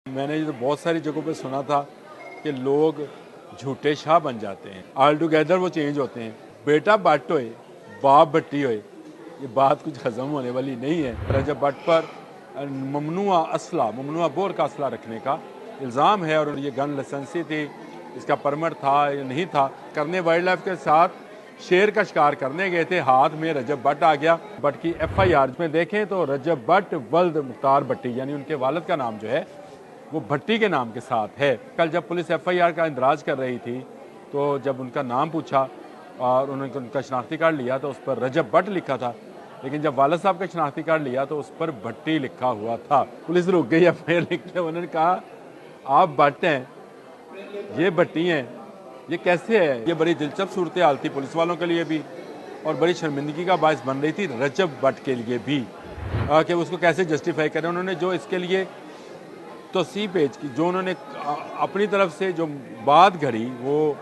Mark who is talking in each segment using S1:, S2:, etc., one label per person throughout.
S1: मैंने ये तो बहुत सारी जगहों पे सुना था कि लोग झूठे शाह बन जाते हैं, ऑल टुगेदर वो चेंज होते हैं। बेटा भट्ट होए बाप भट्टी होए, ये बात कुछ हजम होने वाली नहीं है। रजब भट्ट पर ममनुआ बोर का असला रखने का इल्ज़ाम है और ये गन लाइसेंसी थी, इसका परमिट था या नहीं था। करने वाइल्ड लाइफ के साथ शेर का शिकार करने गए थे, हाथ में रजब भट्ट आ गया। भट्ट की FIR में देखें तो रजब भट्ट वल्द मुख्तार भट्टी यानी उनके वालिद का नाम जो है वो भट्टी के नाम के साथ है। कल जब पुलिस FIR का इंदराज कर रही थी तो जब उनका नाम पूछा और उन्होंने उनका शनाख्ती कार्ड लिया तो उस पर रजब भट्ट लिखा था, लेकिन जब वालिद साहब का शनाख्ती कार्ड लिया तो उस पर भट्टी लिखा हुआ था। पुलिस रुक गई FIR लिखने, उन्होंने कहा आप भट्ट हैं, ये भट्टी हैं, ये कैसे है। ये बड़ी दिलचस्प सूरत हाल थी पुलिस वालों के लिए भी और बड़ी शर्मिंदगी का बायस बन रही थी रजब भट्ट के लिए भी कि उसको कैसे जस्टिफाई करें। उन्होंने जो इसके लिए तोसी पेज की, जो उन्होंने अपनी तरफ से जो बात घड़ी वो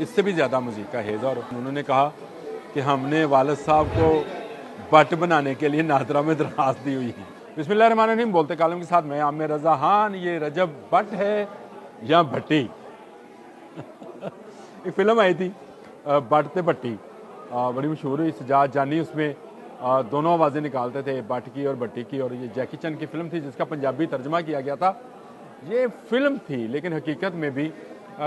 S1: इससे भी ज़्यादा मज़ीद का हेज़। और उन्होंने कहा कि हमने वालिद साहब को भट्ट बनाने के लिए नादरा में दरख्वास्त दी हुई है। बिस्मिल्लाहिर्रहमानिर्रहीम बोलते कालम के साथ मैं आमिर रज़ा खान। ये रजब भट्ट है या भट्टी? एक फिल्म आई थी भट्ट ते भट्टी, बड़ी मशहूर हुई, सजाद जानी उसमें दोनों आवाज़ें निकालते थे, भट्ट की और भट्टी की। और ये जैकी चैन की फिल्म थी जिसका पंजाबी तर्जमा किया गया था। ये फिल्म थी लेकिन हकीकत में भी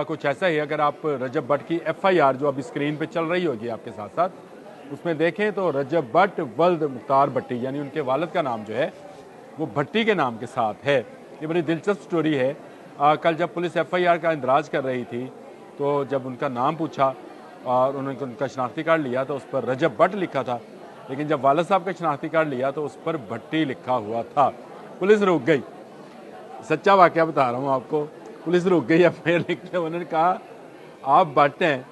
S1: कुछ ऐसा ही। अगर आप रजब भट्ट की FIR जो अभी स्क्रीन पे चल रही होगी आपके साथ साथ, उसमें देखें तो रजब भट्ट वल्द मुख्तार भट्टी यानी उनके वालिद का नाम जो है वो भट्टी के नाम के साथ है। ये बड़ी दिलचस्प स्टोरी है। कल जब पुलिस FIR का इंदराज कर रही थी तो जब उनका नाम पूछा और उन्होंने उनका शनाख्ती कार्ड लिया तो उस पर रजब भट्ट लिखा था, लेकिन जब वालिद साहब का शनाख्ती कार्ड लिया तो उस पर भट्टी लिखा हुआ था। पुलिस रुक गई, सच्चा वाकया बता रहा हूँ आपको। पुलिस रुक गई FIR लिखने, उन्होंने कहा आप भट्ट हैं,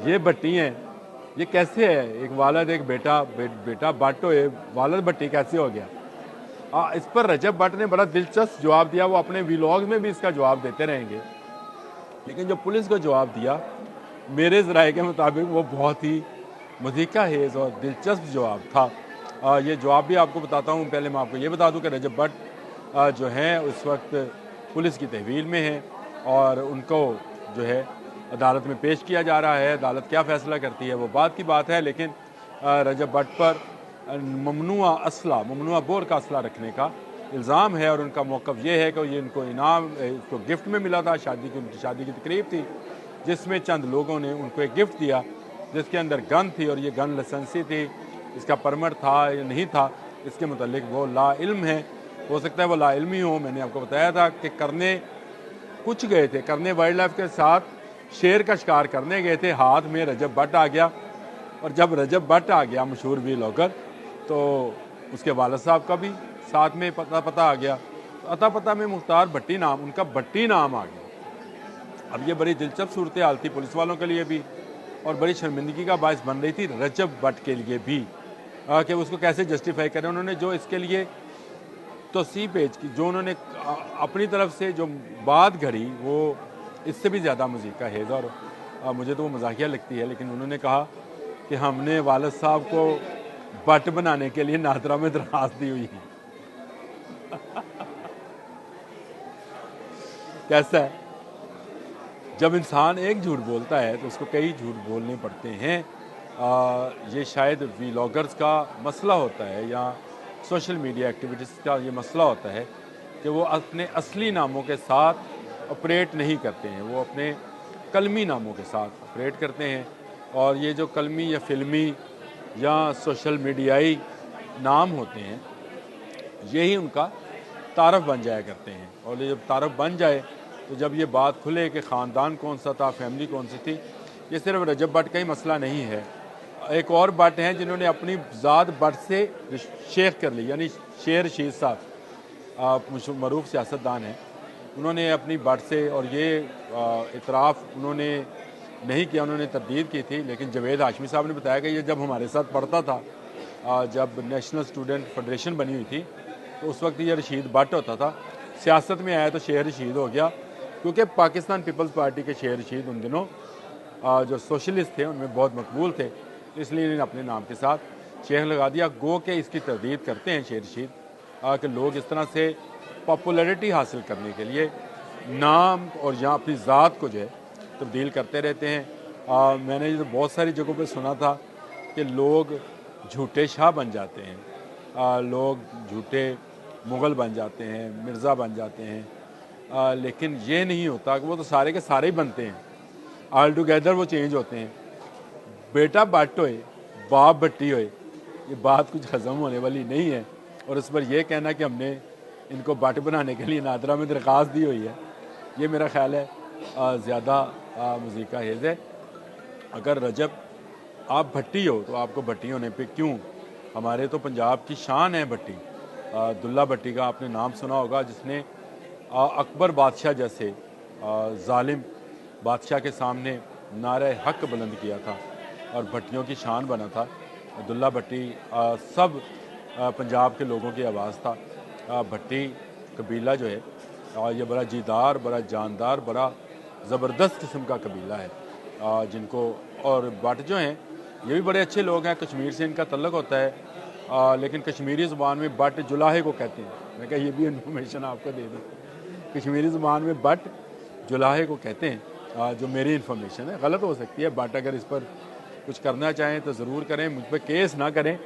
S1: ये भट्टी हैं, ये कैसे है। एक वालिद एक बेटा बेटा भट्ट होए वालिद भट्टी कैसे हो गया। इस पर रजब भट्ट ने बड़ा दिलचस्प जवाब दिया। वो अपने व्लॉग में भी इसका जवाब देते रहेंगे, लेकिन जो पुलिस को जवाब दिया मेरे ज़राए के मुताबिक वो बहुत ही मज़ीका हेज़ और दिलचस्प जवाब था। ये जवाब भी आपको बताता हूँ। पहले मैं आपको ये बता दूँ कि रजब भट्ट जो हैं उस वक्त पुलिस की तहवील में हैं और उनको जो है अदालत में पेश किया जा रहा है। अदालत क्या फ़ैसला करती है वो बात की बात है, लेकिन रजब भट्ट पर ममनुआ बोर का असला रखने का इल्ज़ाम है और उनका मौक़िफ़ ये है कि ये इनको इनाम इसको गिफ्ट में मिला था। उनकी शादी की तकरीब थी जिसमें चंद लोगों ने उनको एक गिफ्ट दिया जिसके अंदर गन थी और ये गन लाइसेंसी थी, इसका परमिट था या नहीं था, इसके मुतालिक वो ला इल्म है। हो सकता है वो ला इल्म ही हो। मैंने आपको बताया था कि करने कुछ गए थे, करने वाइल्ड लाइफ के साथ शेर का शिकार करने गए थे, हाथ में रजब भट्ट आ गया। और जब रजब भट्ट आ गया मशहूर व्लॉगर, तो उसके वालिद साहब का भी साथ में पता आ गया। तो अता पता में मुख्तार भट्टी नाम, उनका भट्टी नाम आ गया। अब ये बड़ी दिलचस्प सूरत हाल थी पुलिस वालों के लिए भी और बड़ी शर्मिंदगी का बायस बन रही थी रजब भट्ट के लिए भी कि उसको कैसे जस्टिफाई करें। उन्होंने जो इसके लिए तोसी पेज की, जो उन्होंने अपनी तरफ से जो बात घड़ी वो इससे भी ज़्यादा मज़ीद का हेज़। और मुझे तो वो मजाकिया लगती है, लेकिन उन्होंने कहा कि हमने वालिद साहब को भट्ट बनाने के लिए नादरा में दरख्वास्त दी हुई है। कैसा है जब इंसान एक झूठ बोलता है तो उसको कई झूठ बोलने पड़ते हैं। ये शायद व्लॉगर्स का मसला होता है या सोशल मीडिया एक्टिविटीज़ का ये मसला होता है कि वो अपने असली नामों के साथ ऑपरेट नहीं करते हैं, वो अपने कलमी नामों के साथ ऑपरेट करते हैं। और ये जो कलमी या फिल्मी या सोशल मीडियाई नाम होते हैं यही उनका तारफ़ बन जाया करते हैं। और ये जब तारफ़ बन जाए तो जब ये बात खुले कि ख़ानदान कौन सा था, फैमिली कौन सी थी, ये सिर्फ रजब भट्ट का ही मसला नहीं है। एक और भट्ट हैं जिन्होंने अपनी ज़ात भट्ट से शेख कर ली, यानी शेर रशीद साहब मरूफ सियासतदान हैं, उन्होंने अपनी भट्ट से, और ये इतराफ़ उन्होंने नहीं किया, उन्होंने तरदीद की थी। लेकिन जवेद हाशमी साहब ने बताया कि ये जब हमारे साथ पढ़ता था, जब नेशनल स्टूडेंट फेडरेशन बनी हुई थी, तो उस वक्त ये रशीद भट्ट होता था। सियासत में आया तो शेर रशीद हो गया, क्योंकि पाकिस्तान पीपल्स पार्टी के शेर रशीद उन दिनों जो सोशलिस्ट थे उनमें बहुत मकबूल थे, इसलिए इन्होंने अपने नाम के साथ शेख लगा दिया। गो के इसकी तरदीद करते हैं शेर रशीद कि लोग इस तरह से पॉपुलैरिटी हासिल करने के लिए नाम और यहाँ अपनी ज़ात को जो है तब्दील करते रहते हैं। मैंने ये तो बहुत सारी जगहों पे सुना था कि लोग झूठे शाह बन जाते हैं, लोग झूठे मुग़ल बन जाते हैं, मिर्ज़ा बन जाते हैं, लेकिन ये नहीं होता कि वो तो सारे के सारे ही बनते हैं, ऑल टुगेदर वो चेंज होते हैं। बेटा भट्ट होए बाप भट्टी होए, ये बात कुछ हज़म होने वाली नहीं है। और इस पर यह कहना कि हमने इनको भट्ट बनाने के लिए नादरा में दरख्वास्त दी हुई है, ये मेरा ख्याल है ज़्यादा मुज़ीका हेज़ है। अगर रजब आप भट्टी हो तो आपको भट्टी होने पे क्यों, हमारे तो पंजाब की शान है भट्टी। दुल्ला भट्टी का आपने नाम सुना होगा, जिसने अकबर बादशाह जैसे जालिम बादशाह के सामने नारे हक बुलंद किया था और भट्टियों की शान बना था। दुल्ला भट्टी सब पंजाब के लोगों की आवाज़ था। भट्टी कबीला जो है ये बड़ा जीदार, बड़ा जानदार, बड़ा ज़बरदस्त किस्म का कबीला है, जिनको और भट्ट जो हैं ये भी बड़े अच्छे लोग हैं। कश्मीर से इनका तल्लुक़ होता है, लेकिन कश्मीरी ज़ुबान में भट्ट जुलाहे को कहते हैं। मैं कहा ये भी इन्फॉर्मेशन आपको दे दूँ, कश्मीरी ज़ुबान में भट्ट जुलाहे को कहते हैं। जो मेरी इन्फॉर्मेशन है, गलत हो सकती है। भट्ट अगर इस पर कुछ करना चाहें तो ज़रूर करें, मुझ पर केस ना करें,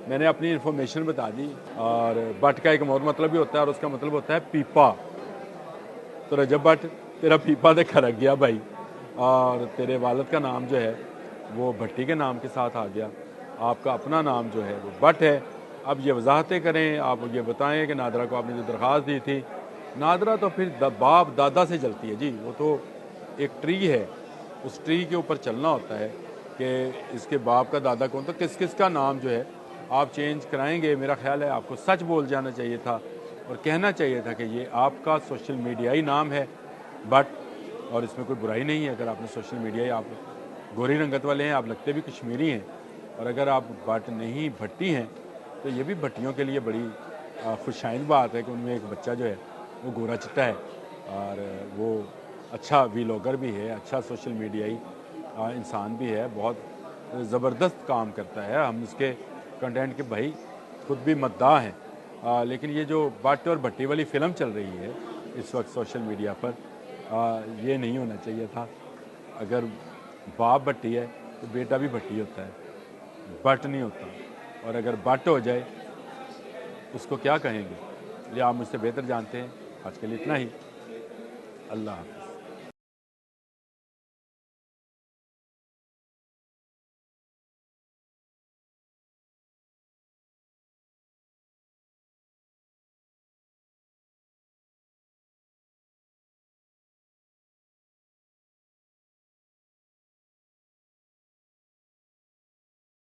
S1: मैंने अपनी इन्फॉर्मेशन बता दी। और भट्ट का एक और मतलब भी होता है, और उसका मतलब होता है पीपा। तो रजब भट्ट तेरा पीपा तो खरक गया भाई, और तेरे वालिद का नाम जो है वो भट्टी के नाम के साथ आ गया, आपका अपना नाम जो है वो भट्ट है। अब ये वजाहतें करें, आप ये बताएं कि नादरा को आपने जो दरख्वास्त दी थी, नादरा तो फिर बाप दादा से चलती है जी, वो तो एक ट्री है, उस ट्री के ऊपर चलना होता है कि इसके बाप का दादा कौन, तो किस किस का नाम जो है आप चेंज कराएंगे। मेरा ख्याल है आपको सच बोल जाना चाहिए था और कहना चाहिए था कि ये आपका सोशल मीडियाई नाम है भट्ट, और इसमें कोई बुराई नहीं है। अगर आपने सोशल मीडिया, आप गोरी रंगत वाले हैं, आप लगते भी कश्मीरी हैं, और अगर आप भट्ट नहीं भट्टी हैं तो ये भी भट्टियों के लिए बड़ी खुशाइन बात है कि उनमें एक बच्चा जो है वो गोरा चिट्टा है और वो अच्छा वीलॉगर भी है, अच्छा सोशल मीडियाई इंसान भी है, बहुत ज़बरदस्त काम करता है। हम इसके कंटेंट के भाई खुद भी मद्दाह हैं। लेकिन ये जो भट्ट और भट्टी वाली फ़िल्म चल रही है इस वक्त सोशल मीडिया पर, ये नहीं होना चाहिए था। अगर बाप भट्टी है तो बेटा भी भट्टी होता है, भट्ट नहीं होता। और अगर भट्ट हो जाए उसको क्या कहेंगे, ये आप मुझसे बेहतर जानते हैं। आज के लिए इतना ही, अल्लाह हाफ़िज़।